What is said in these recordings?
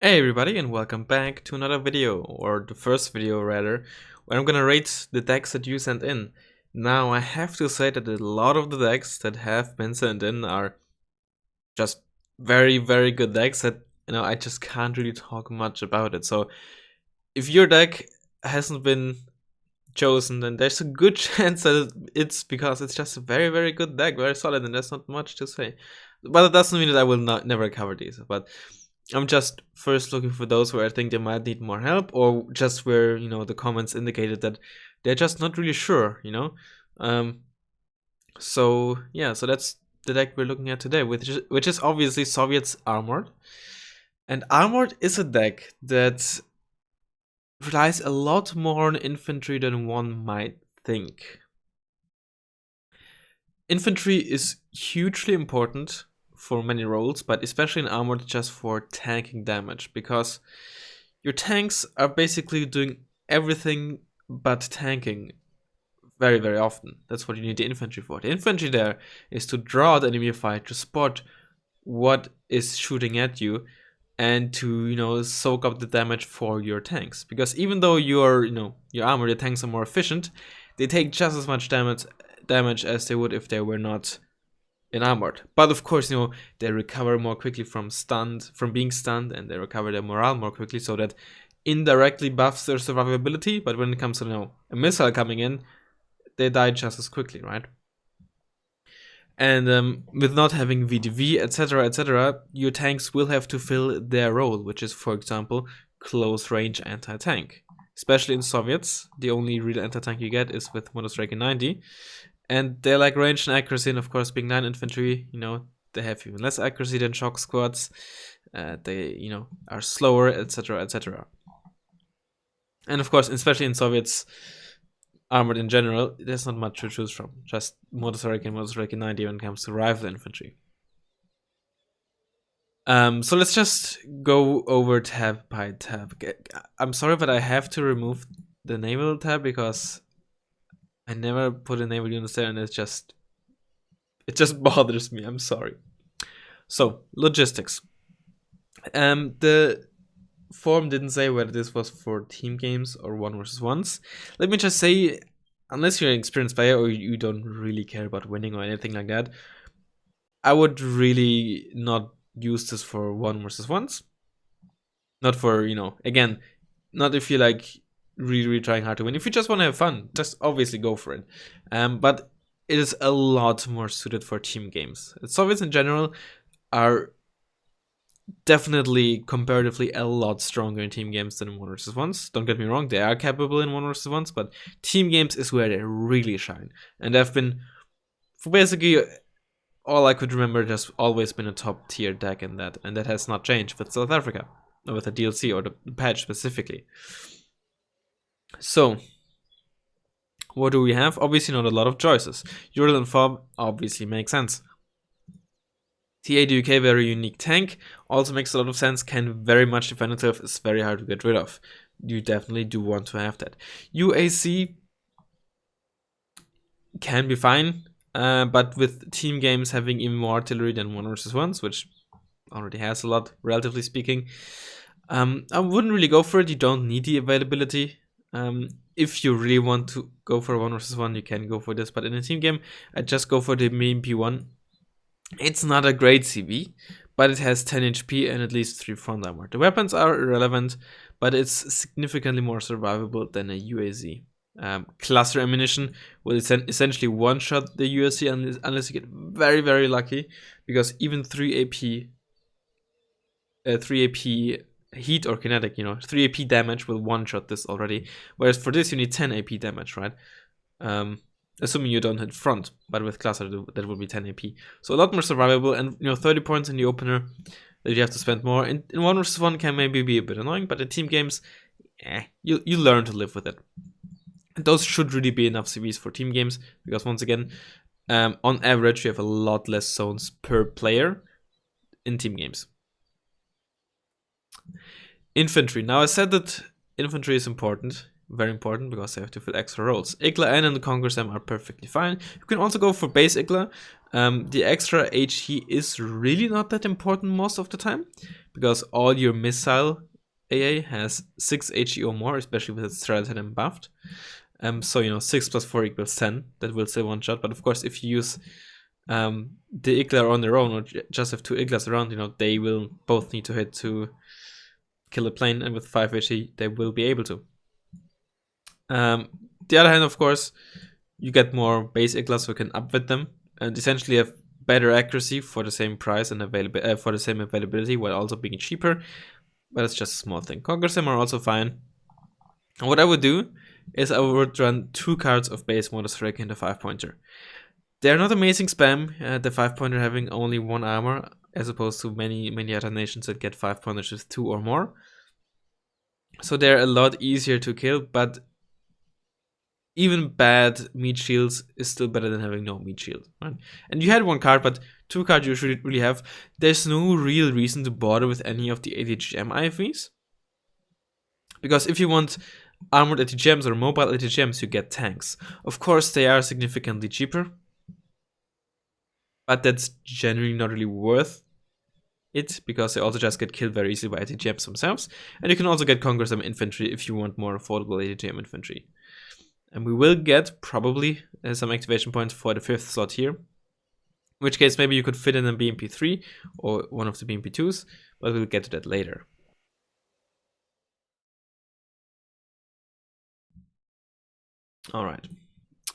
Hey everybody, and welcome back to another video, or the first video rather, where I'm gonna rate the decks that you sent in. Now I have to say that a lot of the decks that have been sent in are just very good decks that I just can't really talk much about it. So if your deck hasn't been chosen, then there's a good chance that it's because it's just a very good deck, very solid, and there's not much to say. But it doesn't mean that I will never cover these. But I'm just first looking for those where I think they might need more help, or just where the comments indicated that they're just not really sure. So yeah, so that's the deck we're looking at today, which is obviously Soviet's Armoured, and Armoured is a deck that relies a lot more on infantry than one might think. Infantry is hugely important for many roles, but especially in Armored just for tanking damage, because your tanks are basically doing everything but tanking very often. That's what you need the infantry for. The infantry there is to draw the enemy fight, to spot what is shooting at you, and to soak up the damage for your tanks. Because even though your armor, your tanks are more efficient, they take just as much damage as they would if they were not in Armored. But of course, they recover more quickly from being stunned, and they recover their morale more quickly, so that indirectly buffs their survivability. But when it comes to a missile coming in, they die just as quickly, right? And with not having VDV, etc., your tanks will have to fill their role, which is, for example, close range anti-tank. Especially in Soviets, the only real anti-tank you get is with Modus Recon 90. And they like range and accuracy, and of course, being 9 infantry, they have even less accuracy than shock squads. They, are slower, etc. And of course, especially in Soviets, Armored in general, there's not much to choose from. Just Modus Recon 90 when it comes to rifle infantry. So let's just go over tab by tab. I'm sorry, but I have to remove the naval tab because I never put a naval unit there, and it just bothers me. I'm sorry. So logistics. The form didn't say whether this was for team games or 1v1s. Let me just say, unless you're an experienced player or you don't really care about winning or anything like that, I would really not use this for 1v1s. Not for, again, not if you like really trying hard to win. If you just want to have fun, just obviously go for it. But it is a lot more suited for team games. Soviets in general are definitely comparatively a lot stronger in team games than in 1v1s. Don't get me wrong, they are capable in 1v1s, but team games is where they really shine. And they've been, for basically all I could remember, just always been a top tier deck in that, and that has not changed with South Africa, or with the DLC or the patch specifically. So, what do we have? Obviously not a lot of choices. Ural and Fob obviously make sense. TA-DUK, very unique tank, also makes a lot of sense, can very much defend itself, is very hard to get rid of. You definitely do want to have that. UAC can be fine, but with team games having even more artillery than 1v1s, which already has a lot, relatively speaking, I wouldn't really go for it. You don't need the availability. If you really want to go for a 1v1, you can go for this, but in a team game, I'd just go for the MP1. It's not a great CV, but it has 10 HP and at least 3 front armor. The weapons are irrelevant, but it's significantly more survivable than a UAZ. Cluster ammunition will essentially one-shot the UAZ unless you get very lucky, because even 3 AP heat or kinetic, 3 AP damage will one-shot this already, whereas for this you need 10 AP damage, right? Assuming you don't hit front, but with cluster that will be 10 AP. So a lot more survivable, and 30 points in the opener that you have to spend more. In 1v1 can maybe be a bit annoying, but in team games, you learn to live with it. And those should really be enough CVs for team games, because once again, on average you have a lot less zones per player in team games. Infantry. Now I said that infantry is important. Very important, because they have to fill extra roles. Igla N and the Conqueror M are perfectly fine. You can also go for base Igla. The extra HE is really not that important most of the time, because all your missile AA has 6 HE or more, especially with its threat and buffed. So, you know, 6 plus 4 equals 10. That will still one shot. But of course, if you use the Igla on their own, or just have 2 Iglas around, you know, they will both need to hit to kill a plane. And with 5 HE, they will be able to. The other hand, of course, you get more base Iglas, so you can upwit them. And essentially have better accuracy for the same price and for the same availability, while also being cheaper. But it's just a small thing. Conquer Sim are also fine. And what I would do is I would run 2 cards of base modus Recon in the 5-pointer. They're not amazing spam, the 5-pointer having only 1 armor, as opposed to many other nations that get 5-pointers with 2 or more. So they're a lot easier to kill, but even bad meat shields is still better than having no meat shield. Right? And you had 1 card, but 2 cards you should really have. There's no real reason to bother with any of the ATGM IFVs. Because if you want armored ATGMs or mobile ATGMs, you get tanks. Of course, they are significantly cheaper, but that's generally not really worth it, because they also just get killed very easily by ATGMs themselves. And you can also get Conquer Sim Infantry if you want more affordable ATGM infantry. And we will get probably some activation points for the 5th slot here. In which case, maybe you could fit in a BMP3 or one of the BMP2s, but we'll get to that later. Alright.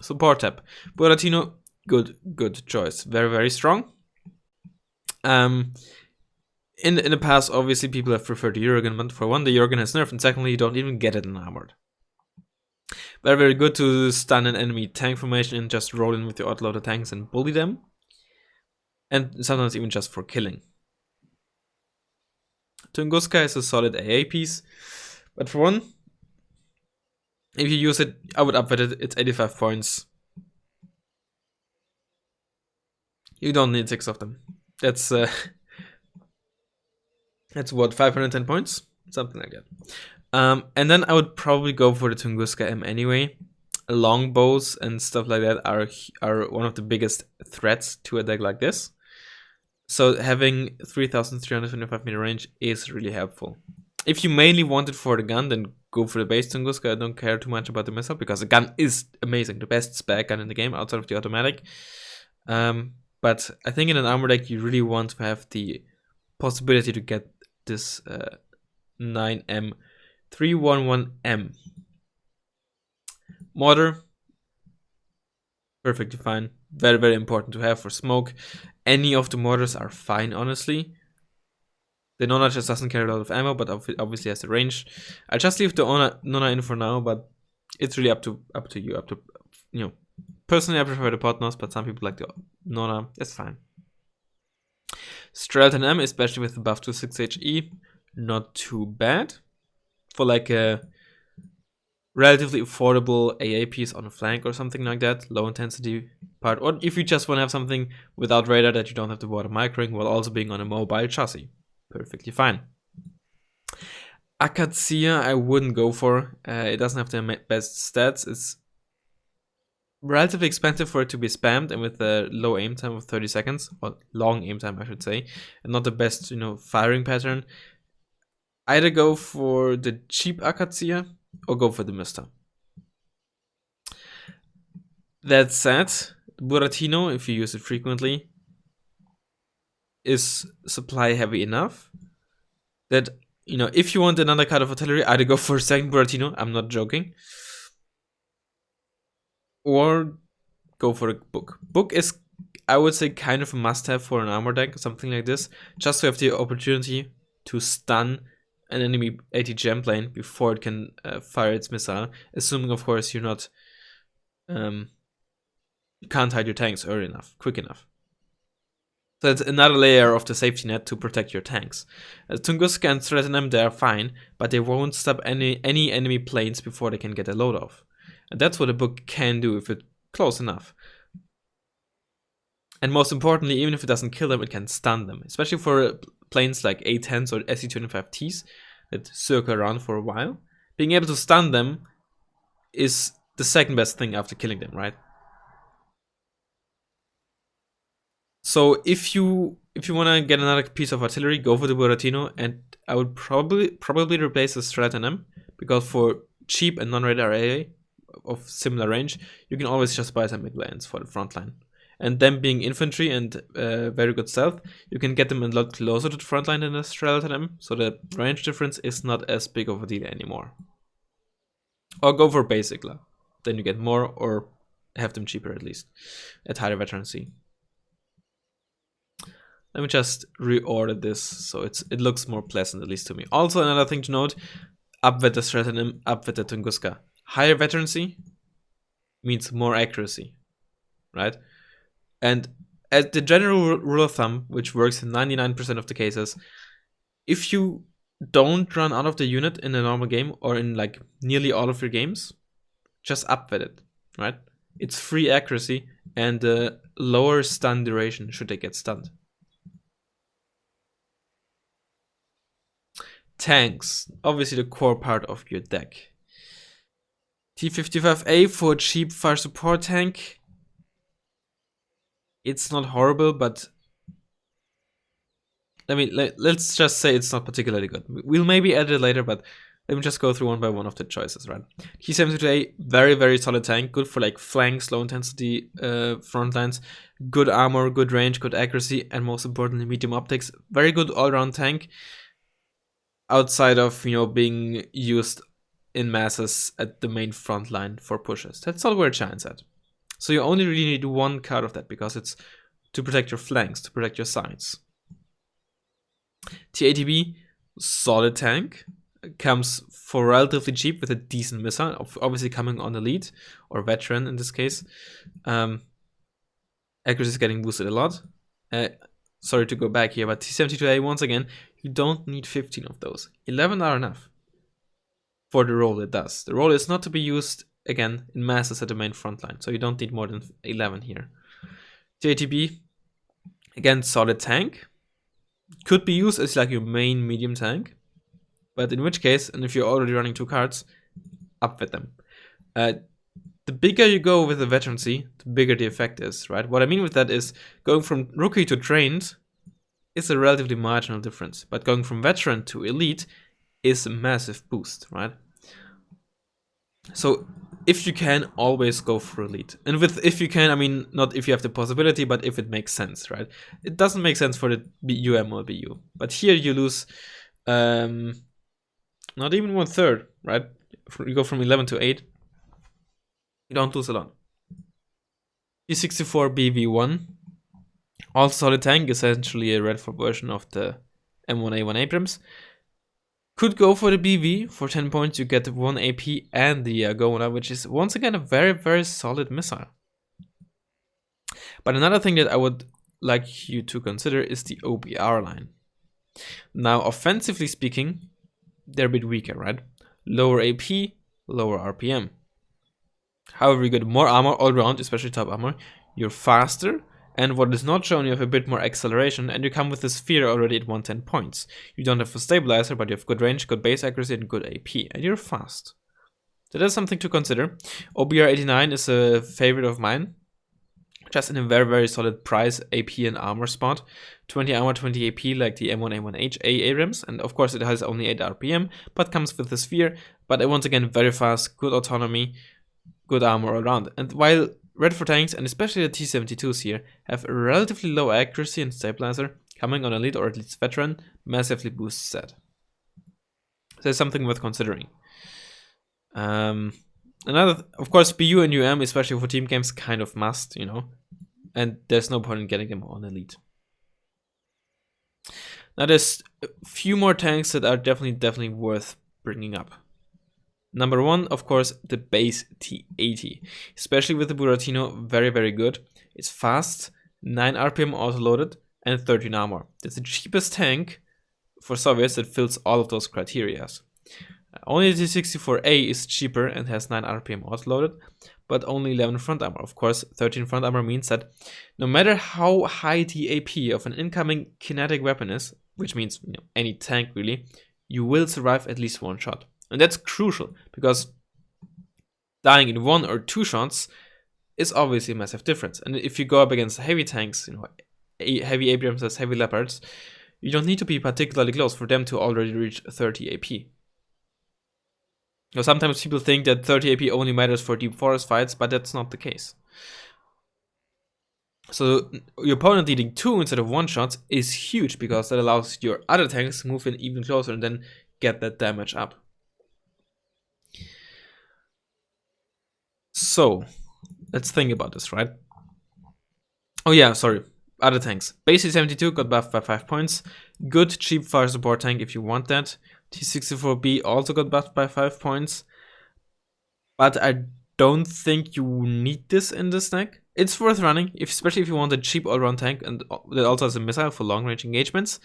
Support tab. Buratino, good choice. Very strong. In the past, obviously, people have preferred the Jurgen, but for one, the Jurgen has nerfed, and secondly, you don't even get it in Armored. Very good to stun an enemy tank formation and just roll in with your autoloader tanks and bully them. And sometimes even just for killing. Tunguska is a solid AA piece, but for one, if you use it, I would upwit it. It's 85 points. You don't need 6 of them. That's what, 510 points? Something like that. And then I would probably go for the Tunguska M anyway. Longbows and stuff like that are one of the biggest threats to a deck like this. So having 3,325 meter range is really helpful. If you mainly want it for the gun, then go for the base Tunguska. I don't care too much about the missile, because the gun is amazing. The best spare gun in the game outside of the automatic. But I think in an armor deck, you really want to have the possibility to get this 9M 311M. Mortar, perfectly fine. Very important to have for smoke. Any of the mortars are fine, honestly. The Nona just doesn't carry a lot of ammo, but obviously has the range. I'll just leave the Nona in for now, but it's really up to you. You know. Personally, I prefer the Potnos, but some people like the Nona. That's fine. Strelton M, especially with the buff to 6 HE, not too bad. For like a relatively affordable AA piece on a flank or something like that, low intensity part, or if you just want to have something without radar that you don't have to bother microing while also being on a mobile chassis, perfectly fine. Akatsiya I wouldn't go for. It doesn't have the best stats. It's relatively expensive for it to be spammed, and with a low aim time of 30 seconds, or long aim time I should say, and not the best, you know, firing pattern. Either go for the cheap Akatsiya or go for the Mister. That said, Buratino, if you use it frequently, is supply heavy enough that, you know, if you want another card of artillery, either go for a second Buratino, I'm not joking, or go for a book. Book is, I would say, kind of a must-have for an armor deck, something like this, just to have the opportunity to stun an enemy ATGM plane before it can fire its missile, assuming, of course, you're not you can't hide your tanks quick enough. So it's another layer of the safety net to protect your tanks. Tunguska and threaten them, they are fine, but they won't stop any enemy planes before they can get a load off. And that's what a book can do if it's close enough. And most importantly, even if it doesn't kill them, it can stun them. Especially for planes like A10s or SE25Ts that circle around for a while. Being able to stun them is the second best thing after killing them, right? So if you if you want to get another piece of artillery, go for the Buratino, and I would probably replace the Strat NM, because for cheap and non-radar AA of similar range, you can always just buy some McLeans for the front line. And them being infantry and very good stealth, you can get them a lot closer to the front line than a Strat NM, so the range difference is not as big of a deal anymore. Or go for basic lab, then you get more, or have them cheaper at least, at higher veterancy. Let me just reorder this so it looks more pleasant, at least to me. Also, another thing to note, Abwehr der Strathanim, Abwehr der Tunguska. Higher veterancy means more accuracy, right? And as the general rule of thumb, which works in 99% of the cases, if you don't run out of the unit in a normal game or in like nearly all of your games, just Abwehr it, right? It's free accuracy and lower stun duration should they get stunned. Tanks, obviously the core part of your deck. T55A for cheap fire support tank. It's not horrible, but let's just say it's not particularly good. We'll maybe add it later, but let me just go through one by one of the choices, right? T72A, very, very solid tank, good for like flanks, low intensity front lines, good armor, good range, good accuracy, and most importantly, medium optics. Very good all-around tank, outside of, being used in masses at the main front line for pushes. That's not where it shines at. So you only really need one card of that, because it's to protect your flanks, to protect your sides. T80B, solid tank, comes for relatively cheap with a decent missile, obviously coming on elite, or veteran in this case. Accuracy is getting boosted a lot. Sorry to go back here, but T72A, once again, you don't need 15 of those. 11 are enough for the role it does. The role is not to be used, again, in masses at the main front line, so you don't need more than 11 here. T80B, again, solid tank. Could be used as like your main medium tank, but in which case, and if you're already running 2 cards, up with them. The bigger you go with the veterancy, the bigger the effect is, right? What I mean with that is going from rookie to trained is a relatively marginal difference, but going from veteran to elite is a massive boost, right? So if you can, always go for elite. And with if you can, I mean not if you have the possibility, but if it makes sense, right? It doesn't make sense for the UM or BU, but here you lose not even 1/3, right? You go from 11 to 8. You don't lose a lot. T64 BV1, also solid tank, essentially a Redford version of the M1A1 Abrams. Could go for the BV. For 10 points, you get 1 AP and the Agona, which is once again a very, very solid missile. But another thing that I would like you to consider is the OBR line. Now, offensively speaking, they're a bit weaker, right? Lower AP, lower RPM. However, you get more armor all around, especially top armor. You're faster, and what is not shown, you have a bit more acceleration, and you come with the sphere already at 110 points. You don't have a stabilizer, but you have good range, good base accuracy, and good AP, and you're fast. So that's something to consider. OBR 89 is a favorite of mine, just in a very, very solid price, AP and armor spot. 20 armor, 20 AP, like the M1A1H Abrams, and of course it has only 8 RPM, but comes with the sphere. But once again, very fast, good autonomy, good armor all around. And while Redford tanks, and especially the T72s here, have a relatively low accuracy and stabilizer, coming on elite or at least veteran massively boosts that. So it's something worth considering. Another, of course, BU and UM, especially for team games, kind of must, and there's no point in getting them on elite. Now there's a few more tanks that are definitely worth bringing up. Number 1, of course, the base T80, especially with the Buratino, very, very good. It's fast, 9 RPM auto-loaded, and 13 armor. It's the cheapest tank for Soviets that fills all of those criteria. Only the T64A is cheaper and has 9 RPM auto-loaded, but only 11 front armor. Of course, 13 front armor means that no matter how high the AP of an incoming kinetic weapon is, which means any tank really, you will survive at least 1 shot. And that's crucial, because dying in 1 or 2 shots is obviously a massive difference. And if you go up against heavy tanks, heavy Abrams as heavy Leopards, you don't need to be particularly close for them to already reach 30 AP. Now, sometimes people think that 30 AP only matters for deep forest fights, but that's not the case. So your opponent needing 2 instead of 1 shots is huge, because that allows your other tanks to move in even closer and then get that damage up. So let's think about this, right? Oh yeah, sorry. Other tanks. Basic 72 got buffed by 5 points. Good cheap fire support tank if you want that. T64B also got buffed by 5 points. But I don't think you need this in this deck. It's worth running, especially if you want a cheap all-round tank and that also has a missile for long-range engagements.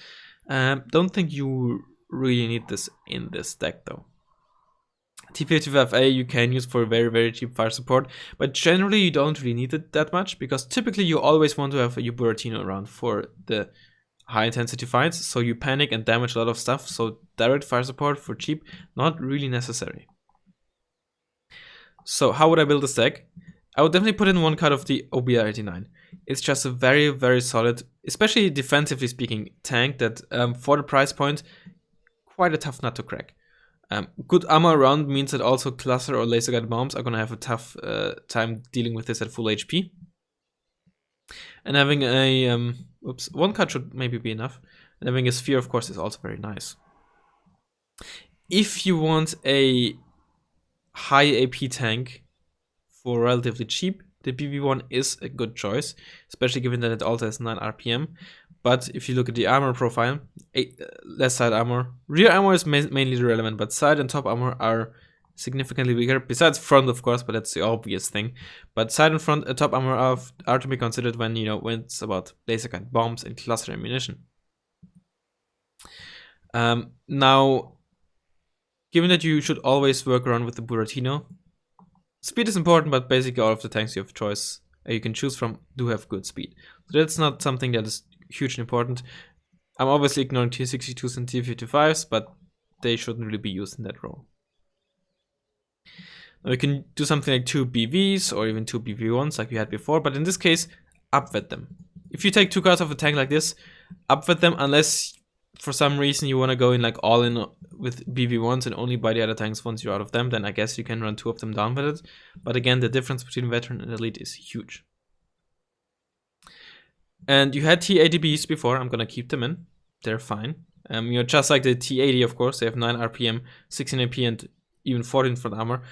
Don't think you really need this in this deck though. T55A you can use for very, very cheap fire support, but generally you don't really need it that much, because typically you always want to have a Buratino around for the high-intensity fights, so you panic and damage a lot of stuff, so direct fire support for cheap, not really necessary. So how would I build this deck? I would definitely put in one card of the OBR89. It's just a very, very solid, especially defensively speaking, tank that for the price point, quite a tough nut to crack. Good armor around means that also cluster or laser guided bombs are gonna have a tough time dealing with this at full HP. And having a one card should maybe be enough. And having a sphere, of course, is also very nice. If you want a high AP tank for relatively cheap, the BB1 is a good choice, especially given that it also has 9 RPM. But if you look at the armor profile, less side armor, rear armor is mainly irrelevant, but side and top armor are significantly weaker, besides front, of course, but that's the obvious thing. But side and front top armor are to be considered when when it's about laser guide bombs and cluster ammunition. Now, given that you should always work around with the Buratino, speed is important, but basically all of the tanks you have choice you can choose from do have good speed. So that's not something that is hugely important. I'm obviously ignoring T62s and T55s, but they shouldn't really be used in that role. Now you can do something like 2 BVs or even 2 BV1s like we had before, but in this case, upvet them. If you take 2 cards off a tank like this, upvet them, unless for some reason you want to go in like all in with BV1s and only buy the other tanks once you're out of them, then I guess you can run 2 of them down with it. But again, the difference between veteran and elite is huge. And you had T80Bs before, I'm gonna keep them in. They're fine. You're just like the T80, of course, they have 9 RPM, 16 AP, and even 14 front armor.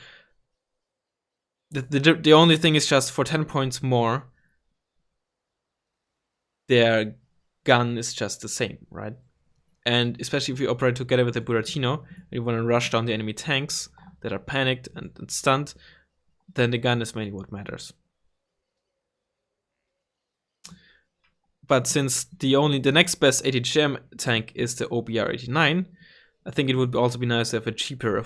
The only thing is just for 10 points more, their gun is just the same, right? And especially if you operate together with the Buratino, you want to rush down the enemy tanks that are panicked and stunned, then the gun is mainly what matters. But since the next best ATGM tank is the OBR89, I think it would also be nice to have a cheaper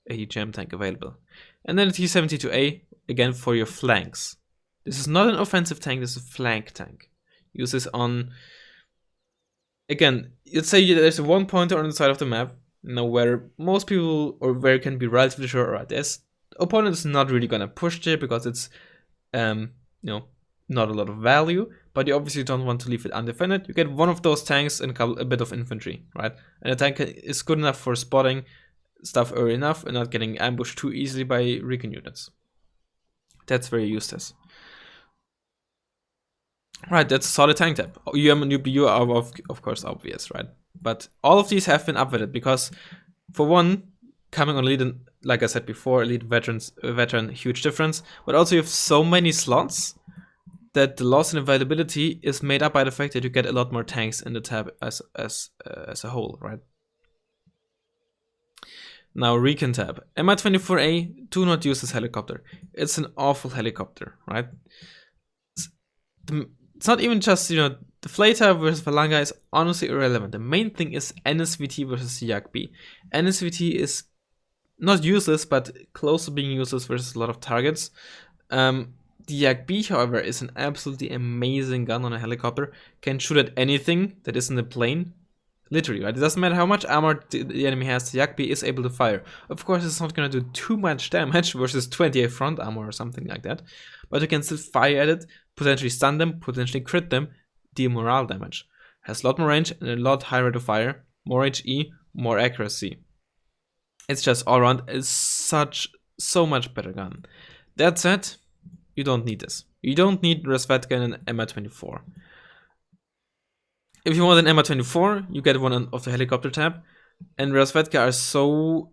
ATGM tank available. And then the T72A, again for your flanks. This is not an offensive tank, this is a flank tank. Use this on, again, let's say there's a 1 pointer on the side of the map, where most people, or where you can be relatively sure, alright, the opponent is not really gonna push there because it's, not a lot of value, but you obviously don't want to leave it undefended. You get one of those tanks and a bit of infantry, right? And the tank is good enough for spotting stuff early enough and not getting ambushed too easily by Recon units. That's where you use this. Right, that's a solid tank type. UM and UBU are of course obvious, right? But all of these have been upvoted because, for one, coming on elite, and like I said before, elite veteran, huge difference. But also you have so many slots that the loss in availability is made up by the fact that you get a lot more tanks in the tab as a whole, right? Now, Recon tab. Mi-24A, do not use this helicopter. It's an awful helicopter, right? It's not even just, the Flater versus Valanga is honestly irrelevant. The main thing is NSVT versus Yak-B. NSVT is not useless, but close to being useless versus a lot of targets. The Yak-B, however, is an absolutely amazing gun on a helicopter. Can shoot at anything that isn't a plane. Literally, right? It doesn't matter how much armor the enemy has, the Yak-B is able to fire. Of course, it's not going to do too much damage versus 28 front armor or something like that. But you can still fire at it, potentially stun them, potentially crit them. deal morale damage. Has a lot more range and a lot higher rate of fire, more HE, more accuracy. It's just all around is so much better gun. That said, you don't need this. You don't need Razzmann and an MI-24. If you want an MI-24, you get one of the helicopter tab, and Razzmann are so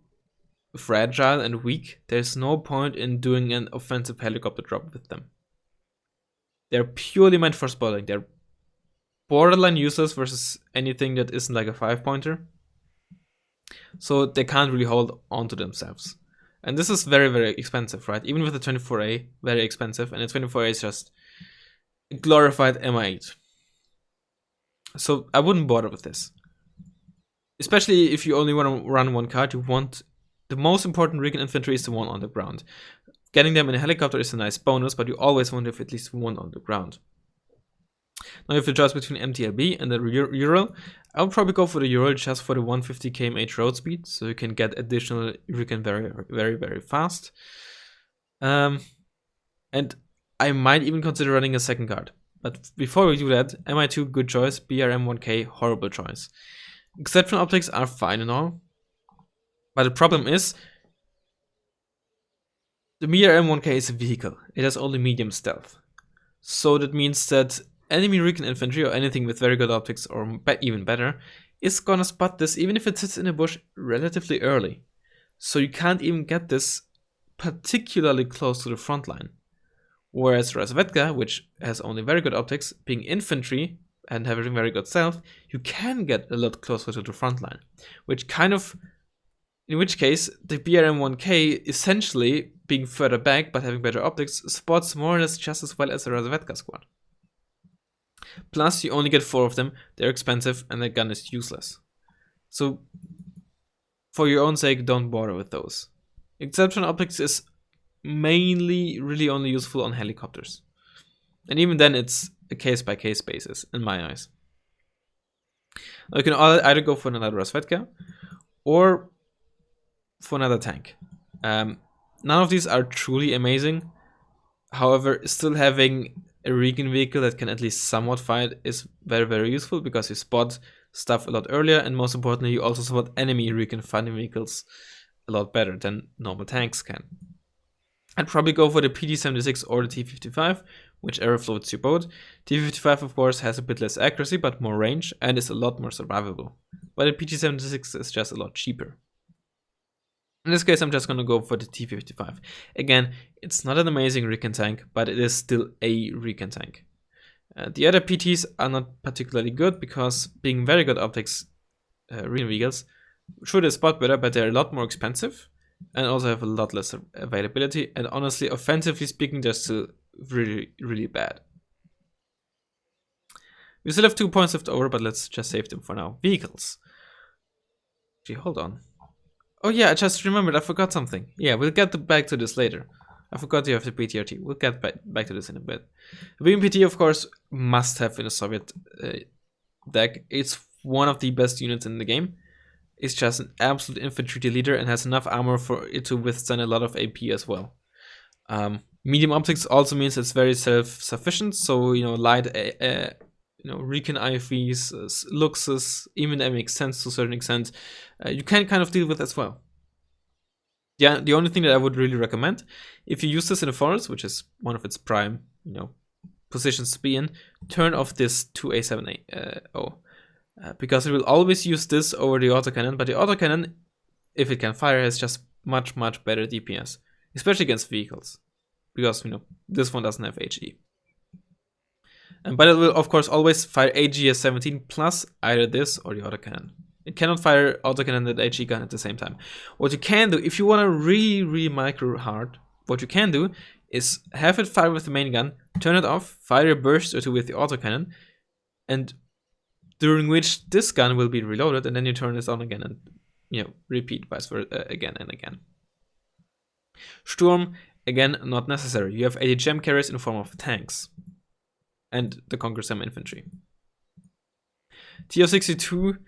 fragile and weak, there's no point in doing an offensive helicopter drop with them. They're purely meant for spotting. They're borderline useless versus anything that isn't like a 5-pointer. So they can't really hold on to themselves. And this is very, very expensive, right? Even with the 24A, very expensive. And the 24A is just a glorified MI8. So I wouldn't bother with this. Especially if you only want to run one card, you want the most important Recon infantry is the one on the ground. Getting them in a helicopter is a nice bonus, but you always want to have at least one on the ground. Now you have the choice between MTLB and the Ural. I would probably go for the Ural just for the 150 km/h road speed, so you can get additional Recon very, very, very fast. And I might even consider running a second card. But before we do that, MI2, good choice. BRM1K, horrible choice. Exceptional optics are fine and all, but the problem is the BRM1K is a vehicle. It has only medium stealth. So that means that enemy Recon infantry or anything with very good optics or even better is gonna spot this even if it sits in a bush relatively early. So you can't even get this particularly close to the front line. Whereas Razzmann, which has only very good optics, being infantry and having very good stealth, you can get a lot closer to the front line. In which case, the BRM1K essentially being further back but having better optics spots more or less just as well as the Razzmann squad. Plus, you only get 4 of them, they're expensive, and the gun is useless. So, for your own sake, don't bother with those. Exceptional optics is mainly really only useful on helicopters. And even then, it's a case-by-case basis, in my eyes. You can either go for another Razzmann or for another tank. None of these are truly amazing. However, still having a Recon vehicle that can at least somewhat fight is very, very useful because you spot stuff a lot earlier, and most importantly, you also spot enemy Recon fighting vehicles a lot better than normal tanks can. I'd probably go for the PT-76 or the T-55, whichever floats your boat. T-55, of course, has a bit less accuracy but more range and is a lot more survivable. But the PT-76 is just a lot cheaper. In this case, I'm just going to go for the T-55. Again, it's not an amazing Recon tank, but it is still a Recon tank. The other PTs are not particularly good because being very good optics Recon vehicles, sure they spot better, but they're a lot more expensive and also have a lot less availability. And honestly, offensively speaking, they're still really, really bad. We still have 2 points left over, but let's just save them for now. Vehicles. Gee, hold on. Oh yeah, I just remembered, I forgot something. Yeah, we'll get back to this later. I forgot you have the PTRT. We'll get back to this in a bit. The BMPT, of course, must have in a Soviet deck. It's one of the best units in the game. It's just an absolute infantry leader and has enough armor for it to withstand a lot of AP as well. Medium optics also means it's very self-sufficient. So light, Recon IFVs, Luxus, even MX sense to a certain extent, you can kind of deal with as well. Yeah, the only thing that I would really recommend, if you use this in a forest, which is one of its prime, positions to be in, turn off this 2A7A, because it will always use this over the autocannon, but the autocannon, if it can fire, has just much, much better DPS, especially against vehicles, because, this one doesn't have HE. But it will, of course, always fire AGS-17 plus either this or the autocannon. It cannot fire autocannon and HE gun at the same time. What you can do, if you want to really, really micro hard, what you can do is have it fire with the main gun, turn it off, fire a burst or two with the autocannon, and during which this gun will be reloaded, and then you turn this on again and repeat vice versa again and again. Sturm, again, not necessary. You have ADGM carriers in the form of tanks and the Conquer-Sam infantry. TO-62,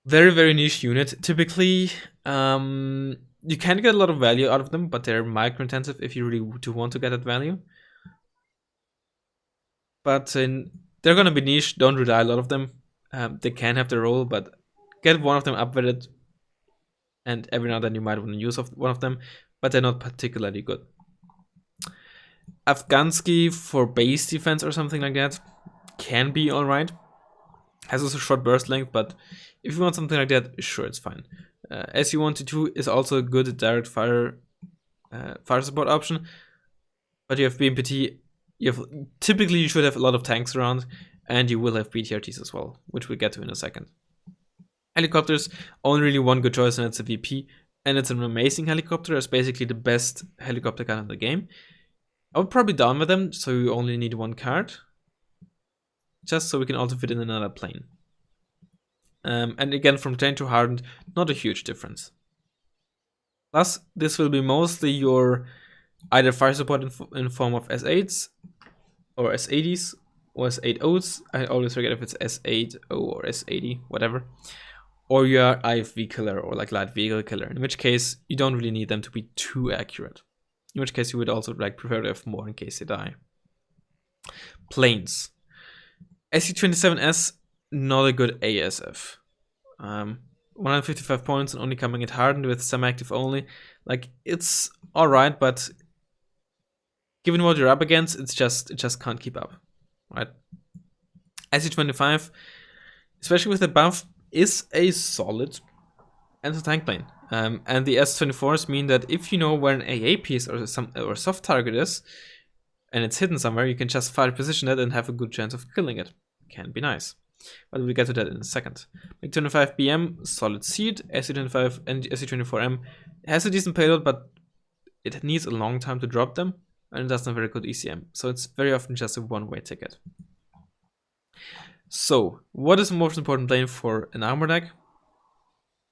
very, very niche unit. Typically, you can get a lot of value out of them, but they're micro-intensive if you really do want to get that value. but they're gonna be niche. Don't rely a lot of them. They can have their role, but get one of them upgraded, and every now and then you might want to use one of them, but they're not particularly good. Afghansky for base defense or something like that can be alright. Has also short burst length, but if you want something like that, sure, it's fine. SU-122 is also a good direct fire support option, but you have BMPT. Typically you should have a lot of tanks around, and you will have BTRTs as well, which we'll get to in a second. Helicopters, only really one good choice, and it's a VP, and it's an amazing helicopter. It's basically the best helicopter gun in the game. I would probably down with them, so you only need one card, just so we can also fit in another plane. And again, from trained to hardened, not a huge difference. Plus, this will be mostly your either fire support in form of S8s or S80s or S80s. I always forget if it's S80 or S80, whatever. Or your IFV killer or like light vehicle killer, in which case you don't really need them to be too accurate. In which case you would also like prefer to have more in case they die. Planes. SU-27S, not a good ASF. 155 points and only coming at hardened with semi-active only. Like, it's alright, but given what you're up against, it just can't keep up, right? SU-25, especially with the buff, is a solid anti-tank plane. And the S-24s mean that if you know where an AA piece or soft target is, and it's hidden somewhere, you can just fire position it and have a good chance of killing it. Can be nice. But we'll get to that in a second. MiG-25BM, solid seat. SU-25 and SU-24M has a decent payload, but it needs a long time to drop them, and it doesn't have very good ECM. So it's very often just a one-way ticket. So, what is the most important plane for an armor deck?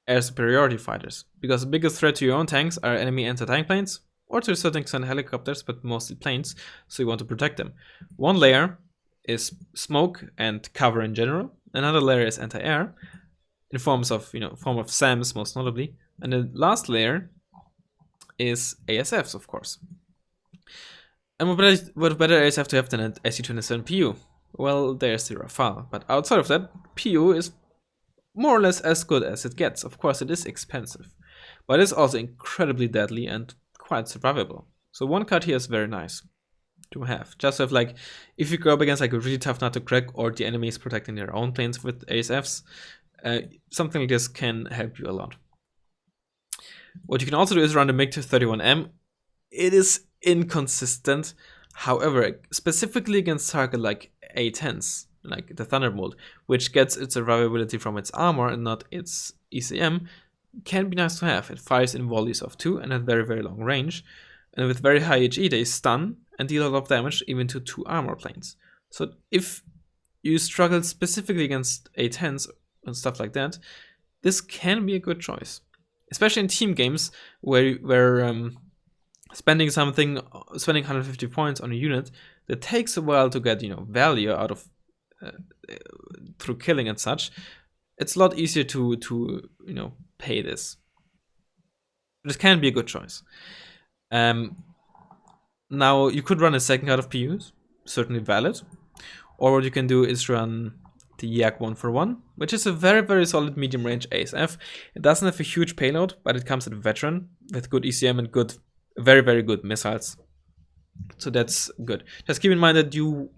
Air superiority fighters. Because the biggest threat to your own tanks are enemy anti-tank planes, or to a certain extent helicopters, but mostly planes, so you want to protect them. One layer is smoke and cover in general. Another layer is anti-air, in forms of, form of SAMs most notably. And the last layer is ASFs, of course. And what better ASF to have than an SU-27 PU? Well, there's the Rafale, but outside of that, PU is more or less as good as it gets. Of course, it is expensive, but it's also incredibly deadly and quite survivable. So one card here is very nice to have. Just have like, if you go up against like a really tough nut to crack, or the enemy is protecting their own planes with ASFs, something like this can help you a lot. What you can also do is run the MiG-31M. It is inconsistent. However, specifically against target like A10s, like the Thunderbolt, which gets its survivability from its armor and not its ECM, can be nice to have. It fires in volleys of 2 and at very, very long range. And with very high HE, they stun and deal a lot of damage even to 2 armor planes. So if you struggle specifically against A10s and stuff like that, this can be a good choice. Especially in team games where spending 150 points on a unit that takes a while to get value out of through killing and such, it's a lot easier to pay this. But it can be a good choice. Now you could run a second card of PUs, certainly valid, or what you can do is run the Yak 1-for-1, which is a very, very solid medium range ASF. It doesn't have a huge payload, but it comes at a veteran with good ECM and very, very good missiles. So that's good. Just keep in mind that the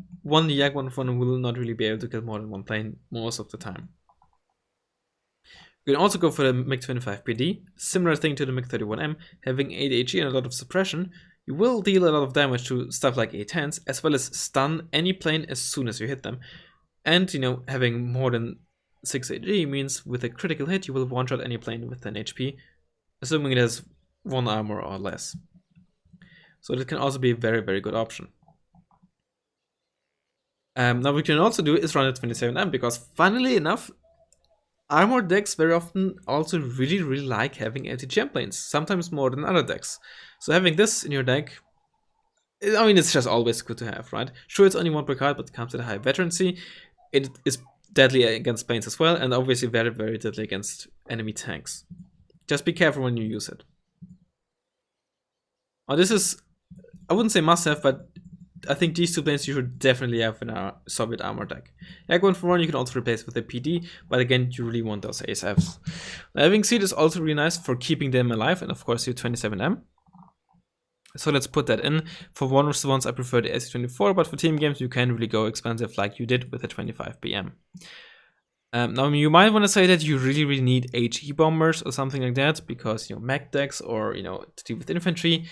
Yak 1-for-1 will not really be able to kill more than one plane most of the time. You can also go for the MiG-25PD, similar thing to the MiG-31M, having 8 HE and a lot of suppression. You will deal a lot of damage to stuff like A10s, as well as stun any plane as soon as you hit them. And, having more than 6 HE means with a critical hit, you will one-shot any plane with 10 HP, assuming it has 1 armor or less. So that can also be a very, very good option. Now what we can also do is run a 27M, because funnily enough, Armored decks very often also really, really like having LTGM planes, sometimes more than other decks. So having this in your deck, it's just always good to have, right? Sure, it's only 1 per card, but it comes at a high veterancy. It is deadly against planes as well, and obviously very, very deadly against enemy tanks. Just be careful when you use it. Now this is, I wouldn't say must have, but I think these two planes you should definitely have in a Soviet armor deck. Egg 141 you can also replace with a PD, but again, you really want those ASFs. Now, having Seed is also really nice for keeping them alive, and of course, your 27M. So let's put that in. For 1v1s, I prefer the SC24, but for team games, you can really go expensive like you did with the 25BM. Now, you might want to say that you really need HE bombers or something like that, because, you know, mech decks or, you know, to deal with infantry.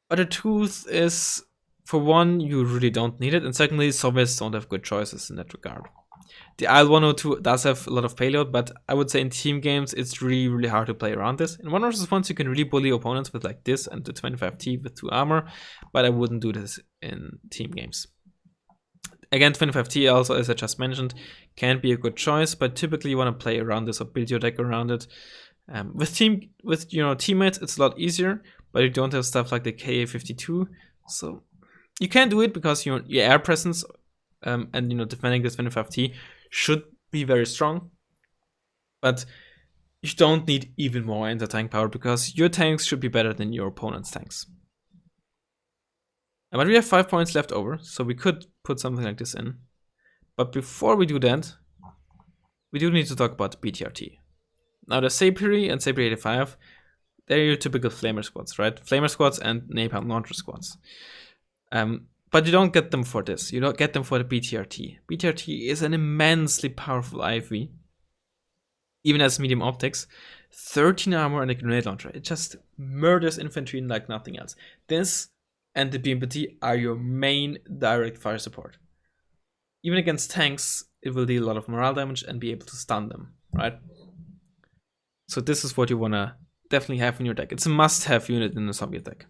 But the truth is, for one, you really don't need it, and secondly, Soviets don't have good choices in that regard. The IL-102 does have a lot of payload, but I would say in team games, it's really hard to play around this. In 1v1s, you can really bully opponents with like this and the 25T with 2 armor, but I wouldn't do this in team games. Again, 25T also, as I just mentioned, can be a good choice, but typically you want to play around this or build your deck around it. With teammates, it's a lot easier, but you don't have stuff like the KA-52, so you can do it because your air presence and defending this 25T should be very strong, but you don't need even more anti-tank power because your tanks should be better than your opponent's tanks. But we have 5 points left over, so we could put something like this in. But before we do that, we do need to talk about the BTRT. Now the Sapiri and Sapiri 85, they're your typical Flamer squads, right? Flamer squads and Napalm Launcher squads. But you don't get them for this. You don't get them for the BTRT. BTRT is an immensely powerful IFV, even as medium optics. 13 armor and a grenade launcher. It just murders infantry like nothing else. This and the BMPT are your main direct fire support. Even against tanks, it will deal a lot of morale damage and be able to stun them, right? So this is what you want to definitely have in your deck. It's a must-have unit in the Soviet deck.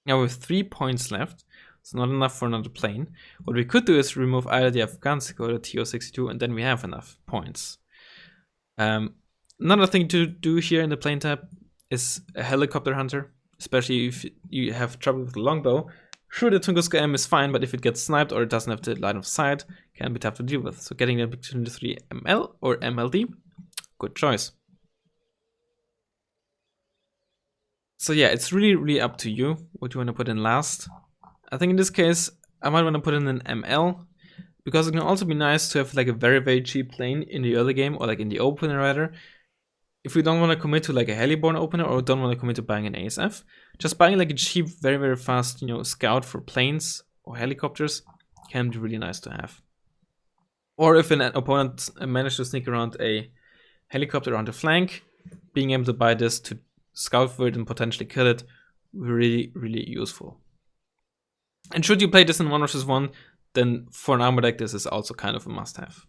Now with 3 points left, it's not enough for another plane. What we could do is remove either the Afghansk or the TO-62, and then we have enough points. Another thing to do here in the plane tab is a helicopter hunter, especially if you have trouble with the longbow. Sure, the Tunguska M is fine, but if it gets sniped or it doesn't have the line of sight, can be tough to deal with. So getting the 23 ML or MLD, good choice. So yeah, it's really up to you what you want to put in last. I think in this case, I might want to put in an ML, because it can also be nice to have like a very cheap plane in the early game, or like in the opener rather. If we don't want to commit to like a heliborne opener, or don't want to commit to buying an ASF, just buying like a cheap, very fast, scout for planes or helicopters can be really nice to have. Or if an opponent manages to sneak around a helicopter on the flank, being able to buy this to scout for it and potentially kill it, really useful. And should you play this in 1v1, then for an armor deck, this is also kind of a must-have.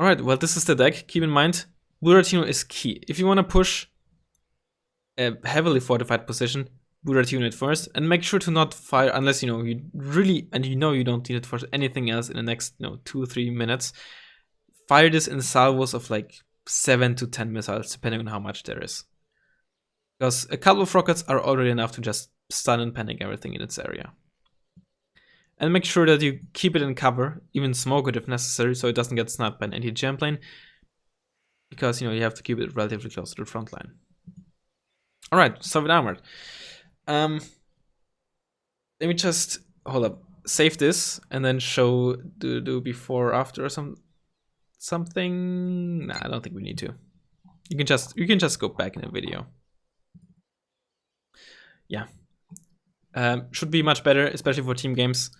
Alright, well, this is the deck. Keep in mind, Buratino is key. If you want to push a heavily fortified position, Buratino it first, and make sure to not fire unless you really, and you don't need it for anything else in the next 2-3 minutes. Fire this in salvos of like 7 to 10 missiles, depending on how much there is. Because a couple of rockets are already enough to just stun and panic everything in its area. And make sure that you keep it in cover, even smoke it if necessary, so it doesn't get sniped by an anti-jam plane. Because, you have to keep it relatively close to the front line. Alright, Soviet Armoured. Let me just, hold up, save this, and then show, do before or after or something. Nah, I don't think we need to. You can just go back in the video. Yeah. Should be much better, especially for team games.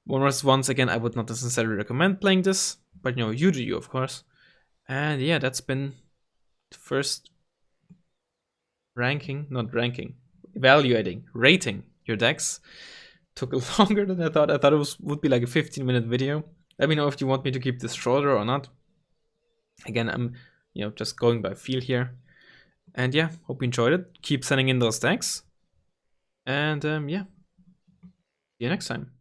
1v1s, again, I would not necessarily recommend playing this, but you do you, of course. And yeah, that's been the first rating your decks. Took longer than I thought. I thought it would be like a 15-minute video. Let me know if you want me to keep this shorter or not. Again, I'm just going by feel here. And yeah, hope you enjoyed it. Keep sending in those decks. And yeah, see you next time.